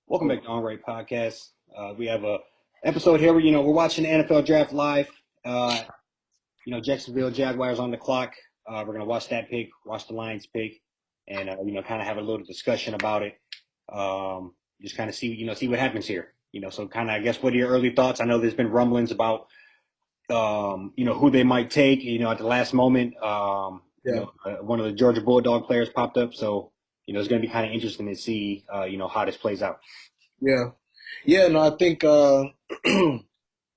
Welcome back to On Right Podcast. We have a episode here where we're watching the NFL draft live. Jacksonville Jaguars on the clock. We're gonna watch that pick, watch the Lions pick, and kind of have a little discussion about it. Just kind of see what happens here. So kind of I guess what are your early thoughts? I know there's been rumblings about who they might take. At the last moment, Yeah, one of the Georgia Bulldog players popped up. So it's gonna be kind of interesting to see how this plays out. yeah, yeah. No, I think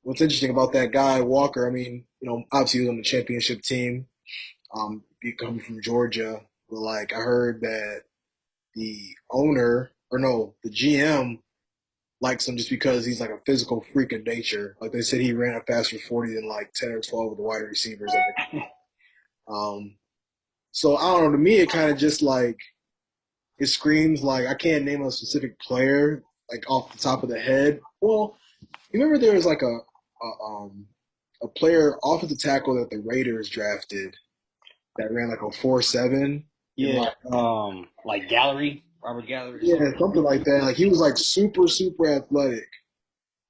what's interesting about that guy Walker. I mean, obviously he was on the championship team. He coming from Georgia, but like I heard that the owner, or no, the GM likes him just because he's like a physical freak of nature. Like they said, he ran a faster 40 than like 10 or 12 of the wide receivers. Um, so I don't know. To me, it kind of just like it screams like I can't name a specific player like off the top of the head. Well, you remember there was like a player offensive tackle that the Raiders drafted that ran like a 4.7 and Yeah, like Gallery, Robert Gallery or something. yeah, something like that. Like he was like super athletic.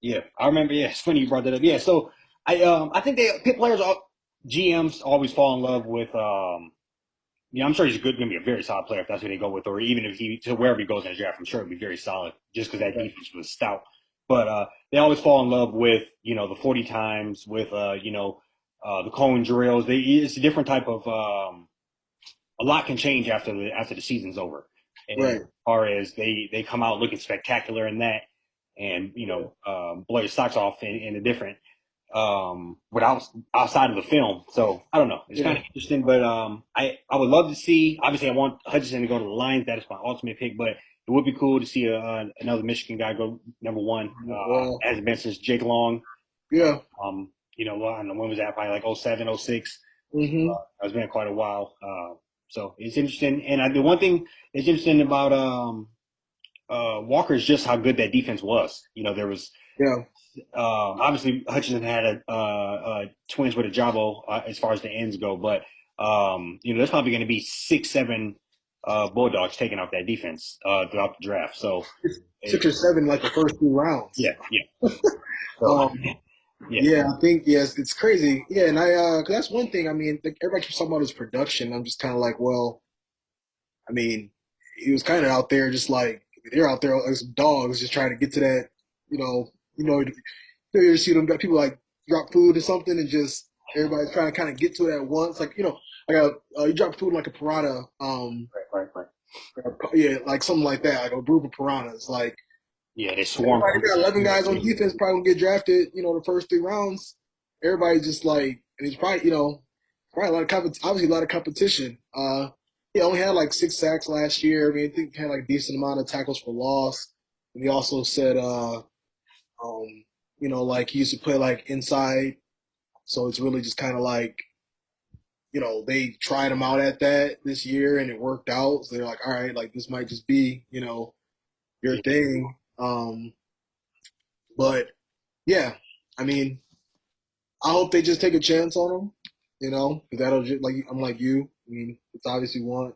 Yeah, I remember. Yeah, it's funny you brought that up. Yeah, so I think players, GMs always fall in love with I'm sure he's gonna be a very solid player if that's who they go with, or even if he to wherever he goes in the draft, I'm sure he'll be very solid just because that Yeah, defense was stout. But they always fall in love with the 40 times with the cone drills. It's a different type of a lot can change after the season's over. And right. as far as they come out looking spectacular in that, and blow your socks off in a different without outside of the film. So I don't know. It's kind Yeah, of interesting, but I would love to see. Obviously, I want Hutchinson to go to the Lions. That is my ultimate pick, but it would be cool to see another Michigan guy go number one. well, Hasn't been since Jake Long. yeah. I don't know when was that? Probably like '07, '06. Hmm. It's been quite a while. So it's interesting. And the one thing that's interesting about Walker is just how good that defense was. There was Yeah, obviously Hutchinson had a twins with a Jabo as far as the ends go, but there's probably going to be 6, 7 Bulldogs taking out that defense throughout the draft. So six or seven like the first two rounds. yeah, yeah. So Um, yeah, yeah, I think yes, it's crazy. Yeah, and 'cause that's one thing. I mean, like, everybody keeps talking about his production. I'm just kind of like, well, I mean, he was kind of out there, just like they're out there as dogs, just trying to get to that. You see them got people like drop food or something, and just everybody's trying to kind of get to it at once. Like like you drop food like a piranha, right. yeah, like something like that, like a group of piranhas. Like Yeah, they swarm. everybody got 11 guys on defense, probably gonna get drafted. The first three rounds. Everybody's just like, and he's probably probably a lot of obviously a lot of competition. He only had like 6 sacks last year. I mean, I think he had like a decent amount of tackles for loss. And he also said, like he used to play like inside, so it's really just kind of like, they tried him out at that this year and it worked out. So they're like, all right, like this might just be, your Yeah, thing. But yeah, I mean, I hope they just take a chance on him. 'Cause that'll just like I'm like you. I mean, it's obviously want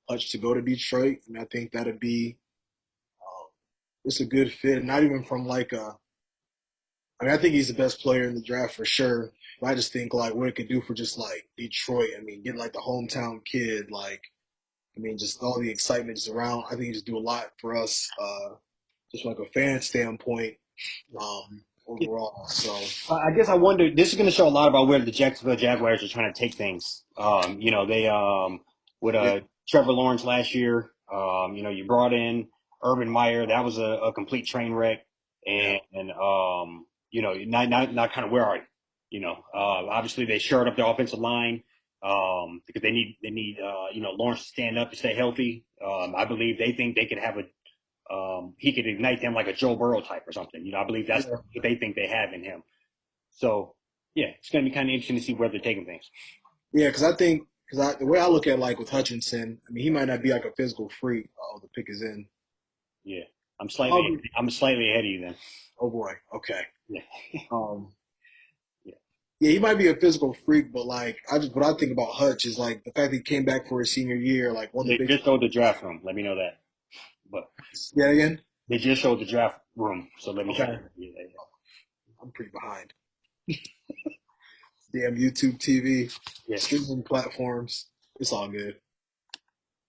Hutch to go to Detroit, and I think that'd be it's a good fit. Not even from like a. I mean, I think he's the best player in the draft for sure. But I just think like what it could do for just like Detroit. I mean, getting like the hometown kid, like I mean, just all the excitement just around. I think he just do a lot for us, just from like a fan standpoint, yeah. overall. So I guess I wonder. This is going to show a lot about where the Jacksonville Jaguars are trying to take things. They with yeah, Trevor Lawrence last year. You brought in Urban Meyer. That was a complete train wreck. yeah, Not kind of where are you? Obviously they shored up their offensive line because they need Lawrence to stand up to stay healthy. I believe they think they could have a he could ignite them like a Joe Burrow type or something. I believe that's yeah. what they think they have in him. So yeah, it's going to be kind of interesting to see where they're taking things. Yeah, because I think the way I look at like with Hutchinson, I mean he might not be like a physical freak. Oh, the pick is in. Yeah, Um, I'm slightly ahead of you then. oh boy, okay. Yeah, Um, yeah. yeah, he might be a physical freak, but like what I think about Hutch is like the fact that he came back for his senior year, like won the They Big. just go to draft room. Let me know that. But Yeah, again. They just showed the draft room, so let me show Okay, you. Yeah, I'm pretty behind. Damn YouTube TV, yeah. streaming platforms. It's all good.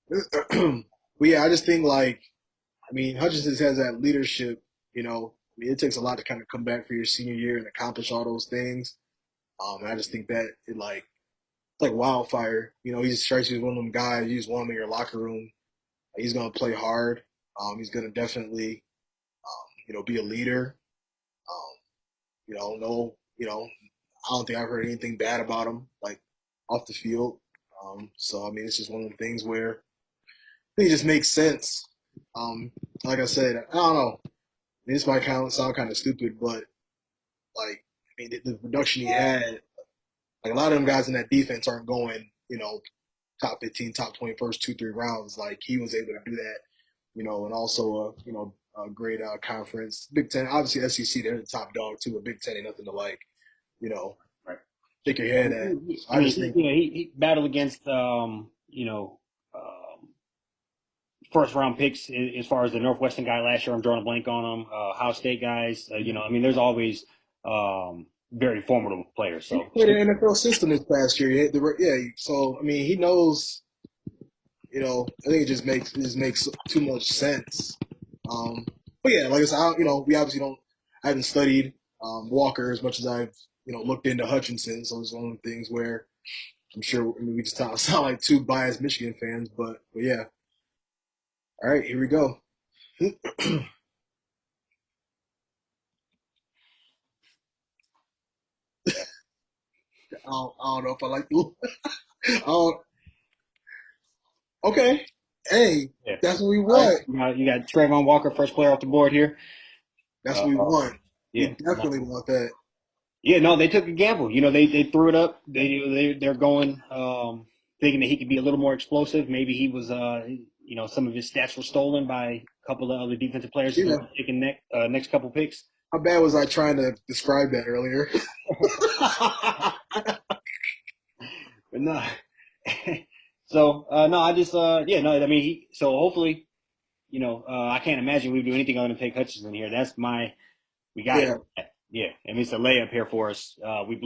But yeah, I just think like I mean Hutchinson has that leadership. You know, I mean it takes a lot to kind of come back for your senior year and accomplish all those things. And I just think that it's like wildfire. You know, he just strikes you as one of them guys. You just want him in your locker room. He's gonna play hard. He's gonna definitely be a leader. Um, no, I don't think I've heard anything bad about him, like off the field. So I mean, it's just one of the things where I think it just makes sense. Um, like I said, I don't know. This might sound kind of stupid, but like, I mean, the production he had, like a lot of them guys in that defense aren't going, top 15, top 20 first 2, 3 rounds. Like he was able to do that, and also a great conference. Big Ten, obviously SEC, they're the top dog too. But Big Ten ain't nothing to like, you know, Right. stick your head at. So I I mean, just think, he battled against first round picks as far as the Northwestern guy last year. I'm drawing a blank on him. Ohio State guys. I mean, there's always very formidable players. he So played in the NFL system this past year. Yeah. So I mean, he knows. I think it just makes too much sense. Um, but yeah, like I said, we obviously don't. I haven't studied Walker as much as I've looked into Hutchinson. So it's one of the things where I'm sure we just sound like two biased Michigan fans, but yeah. All right, here we go. I don't know if I like the. Oh, okay. Hey, yeah. that's what we All right. want. You got Trayvon Walker, first player off the board here. That's Uh, what we want. We yeah. definitely want that. Yeah, no, they took a gamble. They threw it up. They're going thinking that he could be a little more explosive. Maybe he was some of his stats were stolen by a couple of other defensive players Yeah. taking next couple picks. How bad was I trying to describe that earlier? But no. So no, I just yeah, no, I mean so hopefully, I can't imagine we would do anything other than take Hutchinson here. We got Yeah, it. Yeah, I mean it's a layup here for us. We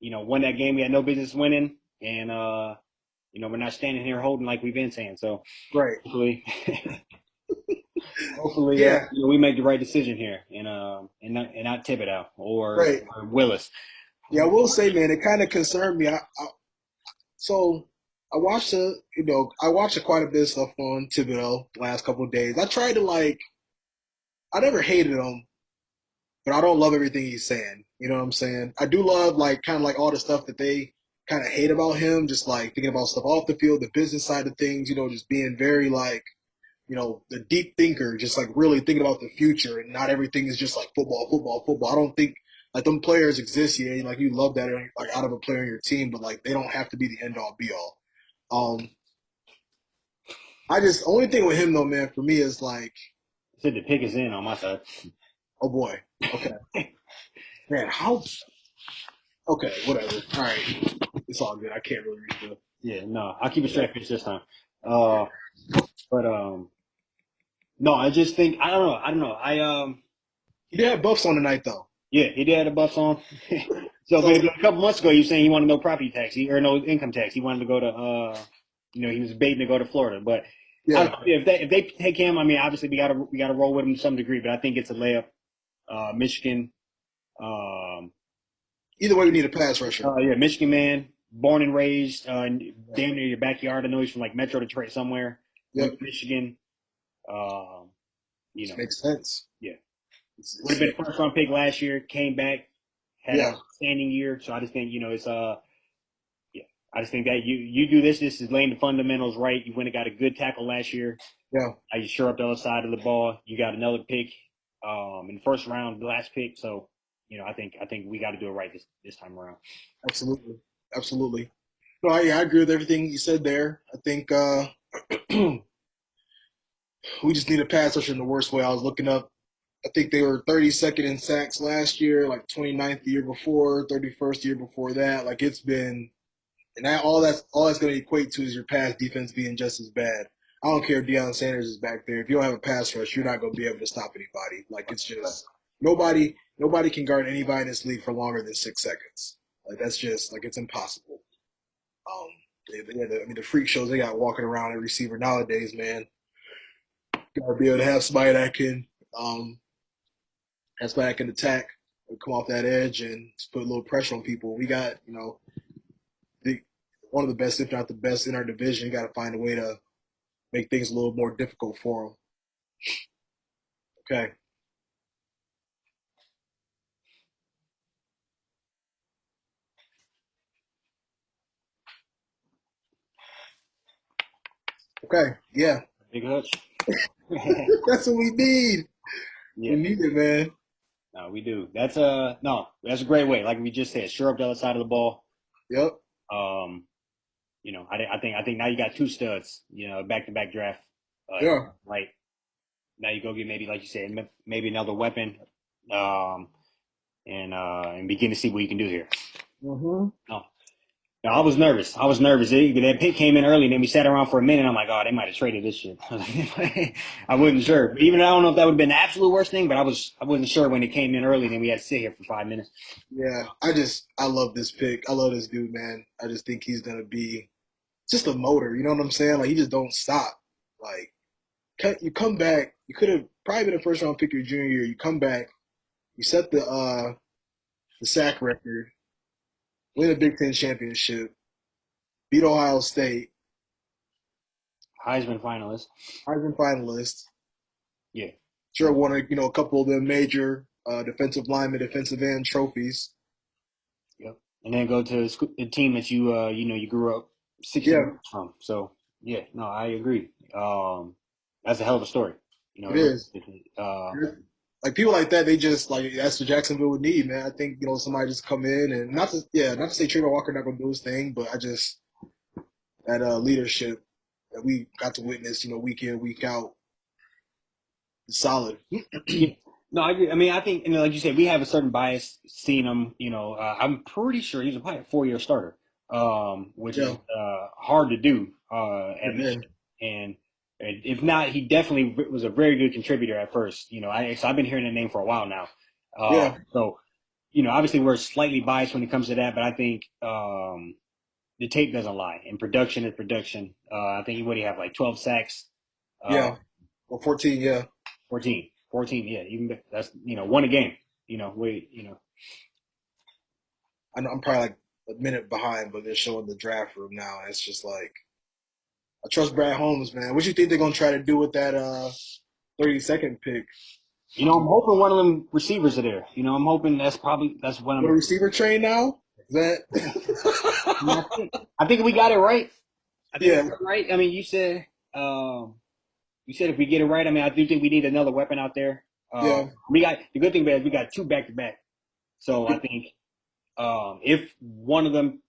won that game we had no business winning, and we're not standing here holding like we've been saying. So right. hopefully, hopefully, Yeah, we make the right decision here, and not Thibodeau right. or Willis. Yeah, I will say, man, it kind of concerned me. So I watched quite a bit of stuff on Thibodeau the last couple of days. I tried to I never hated him, but I don't love everything he's saying. You know what I'm saying? I do love like kind of like all the stuff that they kind of hate about him, just like thinking about stuff off the field, the business side of things. Just being very like the deep thinker, just like really thinking about the future, and not everything is just like football, football, football. I don't think like them players exist. Yeah, like you love that like out of a player on your team, but like they don't have to be the end all be all. Um, I just only thing with him though, man, for me is like, Said the pick is in on my side. oh boy, okay, man, how? Okay, whatever. All right, it's all good. I can't really read the. Yeah, no, I'll keep it straight face this time. Uh, but no, I just think I don't know. He did have buffs on tonight though. Yeah, he did have the buffs on. So, So but a couple months ago, he was saying he wanted no property tax, or no income tax. He wanted to go to, he was baiting to go to Florida. But I don't yeah, know, if they take him, I mean, obviously we gotta roll with him to some degree. But I think it's a layup. Michigan, um, either way, we need a pass rusher. yeah, Michigan man, born and raised, damn near your backyard. I know he's from like Metro Detroit somewhere. Went Yep, to Michigan. Um, you just know, makes sense. yeah, would It's have been a first round pick last year. Came back, had an yeah, outstanding year. So I just think it's yeah. I just think that you do this. This is laying the fundamentals right. You went and got a good tackle last year. yeah, You shore up the other side of the ball. You got another pick in the first round, the last pick. So I think we got to do it right this time around. absolutely, absolutely. No, I agree with everything you said there. I think we just need a pass rusher in the worst way. I was looking up. I think they were 32nd in sacks last year, like 29th the year before, 31st the year before that. Like it's been, and all that's going to equate to is your pass defense being just as bad. I don't care if Deion Sanders is back there. If you don't have a pass rush, you're not going to be able to stop anybody. Like it's just nobody can guard anybody in this league for longer than 6 seconds. Like that's just like it's impossible. Um, I mean the freak shows they got walking around a receiver nowadays, man. Gotta be able to have somebody that can attack, come off that edge, and just put a little pressure on people. We got the, one of the best, if not the best, in our division. Got to find a way to make things a little more difficult for them. Okay. Okay. Yeah. Big Hutch. That's what we need. We Yeah. need it, man. No, we do. That's no, that's a great way. Like we just said, sure up the other side of the ball. Yep. Um, I think now you got two studs. Back to back draft. Yeah. Right now you go get maybe like you said maybe another weapon. Um, and begin to see what you can do here. Mm-hmm. No, no, I was nervous. That pick came in early, and then we sat around for a minute. I'm like, oh, they might have traded this shit. I wasn't sure. But even I don't know if that would have been the absolute worst thing, but I wasn't sure when it came in early. Then we had to sit here for 5 minutes. Yeah. I love this pick. I love this dude, man. I just think he's gonna be just a motor. You know what I'm saying? Like he just don't stop. Like you come back. You could have probably been a first round pick your junior year. You come back. You set the sack record. Win a Big Ten championship. Beat Ohio State. Heisman finalist. Heisman finalist. Yeah. Sure won a couple of the major defensive lineman, defensive end trophies. Yep. And then go to a team that you grew up 60 Yeah, years from. So yeah, no, I agree. That's a hell of a story. it is. Uh, Like people like that, they just like that's what Jacksonville would need, man. I think somebody just come in and not to say Trayvon Walker not gonna do his thing, but I just that leadership that we got to witness, week in week out, is solid. Yeah. No, I agree. I mean, I think, like you said, we have a certain bias seeing him. I'm pretty sure he's probably a 4-year starter, which is Yeah, hard to do at yeah, Michigan. And if not, he definitely was a very good contributor at first. So I've been hearing that name for a while now. yeah, So, obviously we're slightly biased when it comes to that, but I think the tape doesn't lie, and production is production. I think what do you have, like 12 sacks? Uh, yeah. Well, 14, yeah. 14, yeah, even that's won a game. I know I'm probably like a minute behind, but they're showing the draft room now, and it's just like I trust Brad Holmes, man. What do you think they're gonna try to do with that 32nd pick? I'm hoping one of them receivers are there. I'm hoping that's what What a I'm. receiver train now? Is I that think, I think we got it right. I think we yeah, got it right. I mean, you said if we get it right. I mean, I do think we need another weapon out there. yeah, We got the good thing about it is we got two back to back. So I think if one of them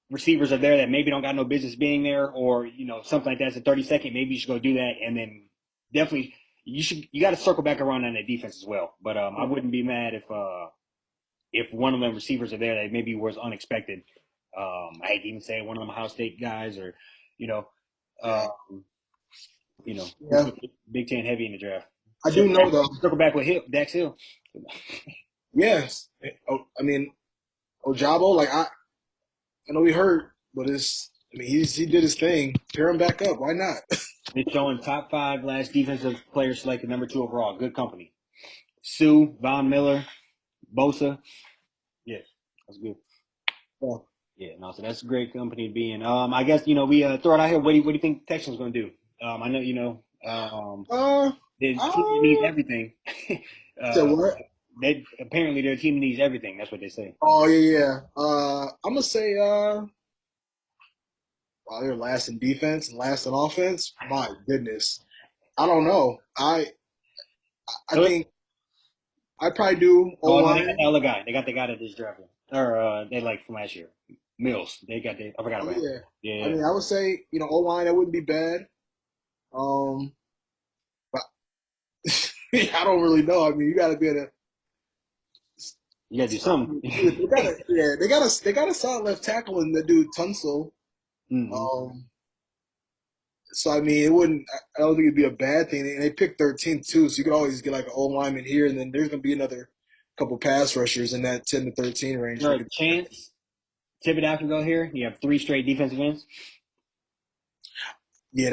receivers are there that maybe don't got no business being there, or something like that's a 32nd, maybe you should go do that, and then definitely you got to circle back around on that defense as well. But I wouldn't be mad if one of them receivers are there that maybe was unexpected. I hate to even say one of them Ohio State guys, or you know, yeah, um, yeah. Big Ten heavy in the draft. I do know though. Circle back with Dax Hill. Yes, I mean Ojabo. Like I know he hurt, but I mean he did his thing. Pair him back up. Why not? It's showing top 5 last defensive player selected number 2 overall. Good company. Sue, Von Miller, Bosa. Yeah, that's good. Yeah. Yeah, no, so that's a great company to be in. I guess we throw it out here. What do you think Texans gonna do? I know Uh, the team needs uh, everything. so uh, what? they apparently their team needs everything. That's what they say. Oh yeah, yeah. I'm gonna say while they're last in defense and last in offense. My goodness, I don't know. I So, think I probably do O oh, they got line. the other guy. They got the guy that just drafted, or they like from last year, Mills. I forgot Oh about him. yeah. I Yeah, mean, I would say O line that wouldn't be bad. Um, but I don't really know. I mean, you got to be able to you gotta do stop. something. They got to yeah. They got a solid left tackle in the dude Tunsil. Hmm. Um, So I mean, it wouldn't. I don't think it'd be a bad thing. And they picked 13th too, so you could always get like an old lineman here, and then there's gonna be another couple pass rushers in that 10 to 13 range. There That a could, chance Thibodeau can go here? You have three straight defensive ends. yeah,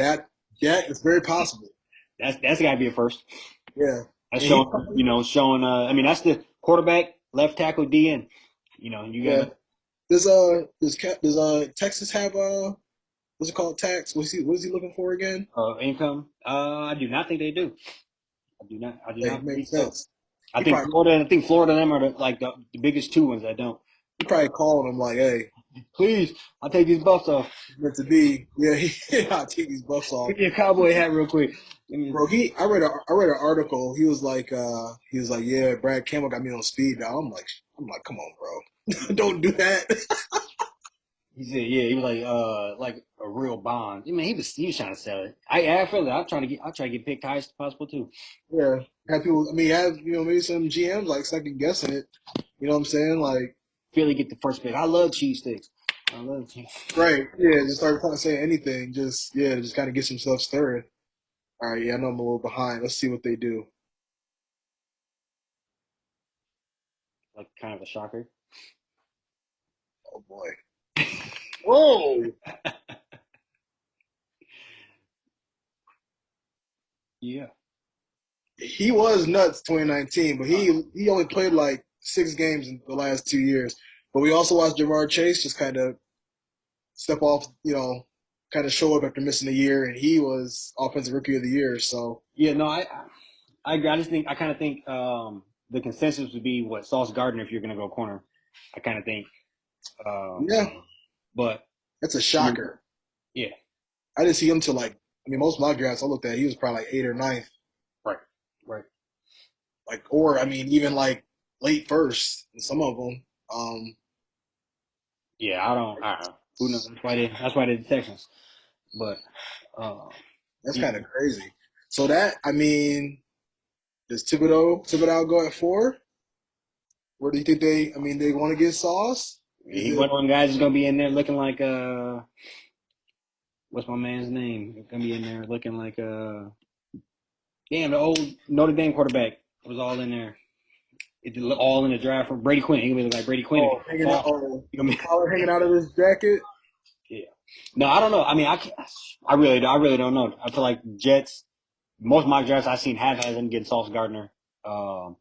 that is very possible. That's got to be a first. Yeah, That's and he showing, probably, showing. I mean, that's the quarterback, left tackle, DN. You got yeah. to Does Texas have what's it called, tax? What is he looking for again? income. I do not think they do. I do not. I do Hey, not believe makes so. sense. He probably I think Florida and them are the biggest two ones. I don't. he probably calling him like, hey, Please, I'll take these buffs off. meant to be. Yeah, I'll take these buffs off. Give me a cowboy hat real quick. Give me- Bro, I read an article. He was like, yeah, Brad Campbell got me on speed dial. I'm like, come on, bro, don't do that. He said, yeah, he was like a real bond. I mean, he was trying to sell it. I feel that I'm trying to get picked highest as possible too. Yeah, have people. I mean, have maybe some GMs like second guessing it. You know what I'm saying? Like, Philly get the first pick. I love cheese sticks. I love cheese. right? Yeah, just start kind of saying anything. Just kind of get some stuff stirring. All right, yeah, I know I'm a little behind. Let's see what they do. Like kind of a shocker. Oh boy. Whoa. Yeah. He was nuts 2019, but he only played like 6 games in the last 2 years. But we also watched Jamar Chase just kind of step off, kind of show up after missing a year, and he was offensive rookie of the year. So Yeah. No, I just think I kind of think the consensus would be what Sauce Gardner if you're gonna go corner. I kind of think, um, yeah, but that's a I mean, shocker. yeah. I didn't see him till like, I mean, most of my drafts I looked at, he was probably like eighth or ninth, Right. Right. like, or I mean, even like late first in some of them. Yeah. I don't know. Who knows? That's why they the Texans. But That's yeah. kind of crazy. So that, I mean, does Thibodeau go at 4? Where do you think they want to get Sauce? Is He it one of them guys is gonna be in there looking like what's my man's name? He's gonna be in there looking like damn the old Notre Dame quarterback was all in there. All in the draft from Brady Quinn. He gonna be like Brady Quinn if oh he hanging out fall. oh He gonna be collar hanging out of his jacket? yeah. No, I don't know. I mean, I can't, I really don't know. I feel like Jets. Most mock drafts I've seen have had them getting Sauce Gardner. Um,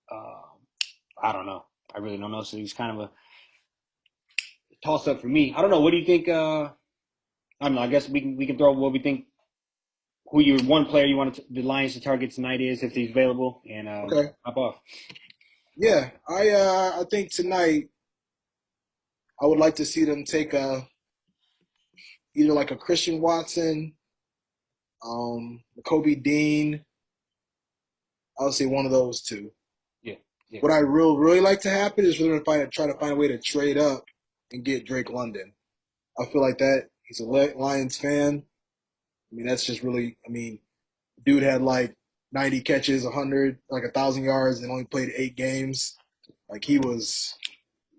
uh, I don't know. I really don't know. So he's kind of a toss up for me. I don't know. What do you think? I don't know. I guess we can throw what we think. Who your one player you want the Lions to target tonight is if he's available, and Okay. hop off. Yeah. I think tonight I would like to see them take either like a Christian Watson, Kobe Dean. I would say one of those two. Yeah, yeah, What I really like to happen is for them to try to find a way to trade up and get Drake London. I feel like that he's a Lions fan. I mean, that's just really. I mean, dude had like 90 catches, 100, like 1,000 yards, and only played 8 games. Like he was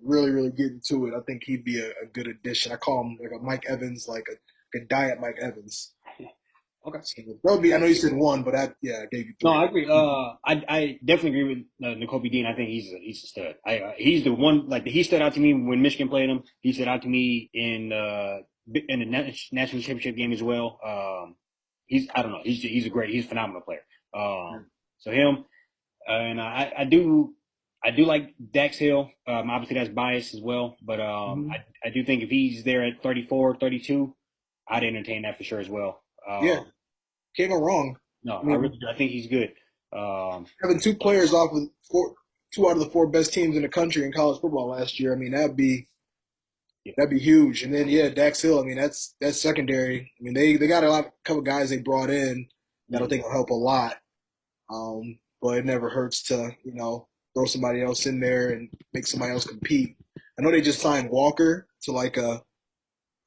really getting to it. I think he'd be a good addition. I call him like a Mike Evans, like a diet Mike Evans. okay. So that would be. I know you said one, but I gave you No, three. I agree. I definitely agree with N'Kobe Dean. I think he's a stud. He's the one like he stood out to me when Michigan played him. He stood out to me in the national championship game as well. I don't know. He's a phenomenal player. So him and I do like Dax Hill. Obviously that's biased as well, but Mm-hmm. I do think if he's there at 34, 32, I'd entertain that for sure as well. Yeah, can't go wrong. No, I mean, I think he's good. Um, having two players off of two out of the 4 best teams in the country in college football last year. I mean, yeah. that'd be huge. And then yeah, Dax Hill. I mean, that's secondary. I mean, they got couple guys they brought in that I Mhm. think will help a lot. But it never hurts to throw somebody else in there and make somebody else compete. I know they just signed Walker to like a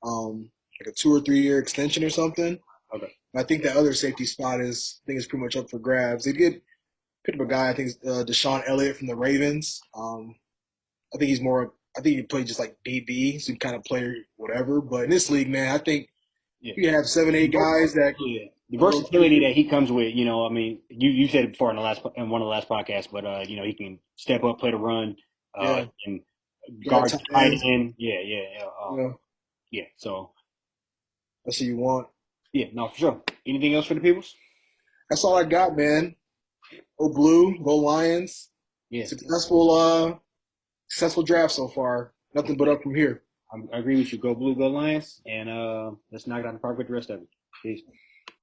2 or 3 year extension or something. Okay. I think that other safety spot is pretty much up for grabs. They did pick up a guy. I think it's, Deshaun Elliott from the Ravens. I think he's more. I think he played just like DB, so he kind of play whatever. But in this league, man, I think Yeah. You have 7, 8 guys that Yeah, the can rotate. versatility that he comes with, I mean, you said it before in one of the last podcasts, but he can step up, play the run, Yeah, and got guard tight tight ends. end. Yeah, yeah, You know, yeah. So that's what you want. yeah, no, for sure. Anything else for the peoples? That's all I got, man. Go Blue, go Lions. Yeah, Successful draft so far. Nothing but up from here. I agree with you. Go Blue, go Lions, and let's knock it out of the park with the rest of it. Peace.